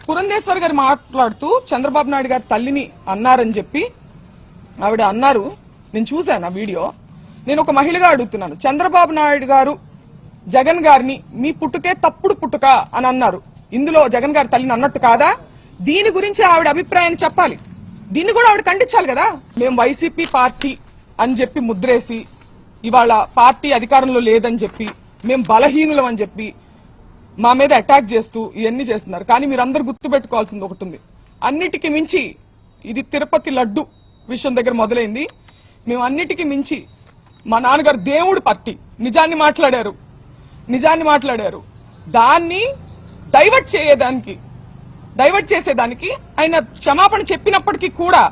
పురంధేశ్వర్ గారు మాట్లాడుతూ చంద్రబాబు నాయుడు గారి తల్లిని అన్నారని చెప్పి ఆవిడ అన్నారు. నేను చూశాను ఆ వీడియో. నేను ఒక మహిళగా అడుగుతున్నాను, చంద్రబాబు నాయుడు గారు జగన్ గారిని మీ పుట్టుకే తప్పుడు పుట్టుక అని అన్నారు. ఇందులో జగన్ గారి తల్లిని అన్నట్టు కాదా? దీని గురించి ఆవిడ అభిప్రాయాన్ని చెప్పాలి. దీన్ని కూడా ఆవిడ ఖండించాలి కదా. మేము వైసీపీ పార్టీ అని చెప్పి ముద్రేసి ఇవాళ పార్టీ అధికారంలో లేదని చెప్పి మేము బలహీనులం అని చెప్పి మా మీద అటాక్ చేస్తూ ఇవన్నీ చేస్తున్నారు. కానీ మీరందరూ గుర్తుపెట్టుకోవాల్సింది ఒకటి ఉంది. అన్నిటికీ మించి ఇది తిరుపతి లడ్డు విషయం దగ్గర మొదలైంది. మేము అన్నిటికీ మించి మా నాన్నగారు దేవుడు పార్టీ నిజాన్ని మాట్లాడారు. దాన్ని డైవర్ట్ చేసేదానికి ఆయన క్షమాపణ చెప్పినప్పటికీ కూడా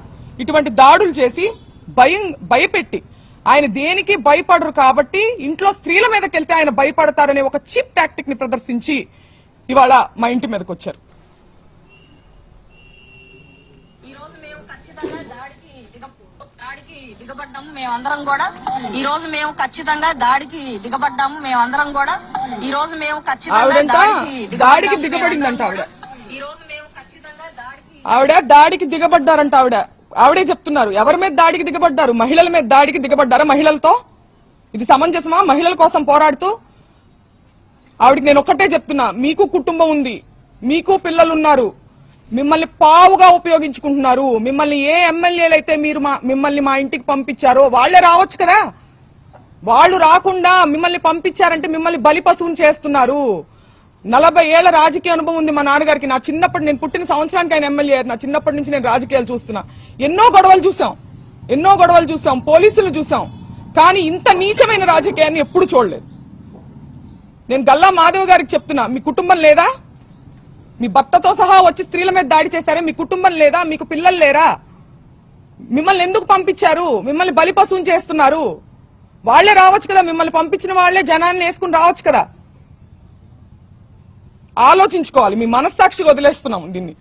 ఇటువంటి దాడులు చేసి భయపెట్టి ఆయన దేనికి భయపడరు కాబట్టి ఇంట్లో స్త్రీల మీదకి వెళ్తే ఆయన భయపడతారనే ఒక చీప్ టాక్టిక్ ని ప్రదర్శించి ఇవాళ మా ఇంటి మీదకి వచ్చారు. దిగబడ్డాము మేమందరం కూడా ఈ రోజు మేము ఖచ్చితంగా దాడికి దిగబడ్డాము మేమందరం కూడా ఈ రోజు మేము ఖచ్చితంగా దాడికి దిగబడిందంట ఆవిడ దాడికి దిగబడ్డారంట. ఆవిడే చెప్తున్నారు. ఎవరి మీద దాడికి దిగబడ్డారు? మహిళల మీద దాడికి దిగబడ్డారా? మహిళలతో ఇది సమంజసమా? మహిళల కోసం పోరాడుతూ ఆవిడకి నేను ఒక్కటే చెప్తున్నా, మీకు కుటుంబం ఉంది, మీకు పిల్లలున్నారు, మిమ్మల్ని పావుగా ఉపయోగించుకుంటున్నారు. మిమ్మల్ని ఏ ఎమ్మెల్యేలు అయితే మిమ్మల్ని మా ఇంటికి పంపించారో వాళ్లే రావచ్చు కదా. వాళ్ళు రాకుండా మిమ్మల్ని పంపించారంటే మిమ్మల్ని బలి పశువుని చేస్తున్నారు. 40 ఏళ్ల రాజకీయ అనుభవం ఉంది మా నాన్నగారికి. నా చిన్నప్పటి నేను పుట్టిన సంవత్సరానికి ఆయన ఎమ్మెల్యే. నా చిన్నప్పటి నుంచి నేను రాజకీయాలు చూస్తున్నా. ఎన్నో గొడవలు చూసాం, పోలీసులు చూసాం. కానీ ఇంత నీచమైన రాజకీయాన్ని ఎప్పుడు చూడలేదు. నేను గల్లా మాధవ్ గారికి చెప్తున్నా, మీ కుటుంబం లేదా? మీ భర్తతో సహా వచ్చి స్త్రీల మీద దాడి చేశారే, మీ కుటుంబం లేదా? మీకు పిల్లలు లేరా? మిమ్మల్ని ఎందుకు పంపించారు? మిమ్మల్ని బలి పశువుని చేస్తున్నారు. వాళ్లే రావచ్చు కదా. మిమ్మల్ని పంపించిన వాళ్లే జనాన్ని వేసుకుని రావచ్చు కదా. ఆలోచించుకోవాలి. మీ మనస్సాక్షిగా వదిలేస్తున్నాం దీన్ని.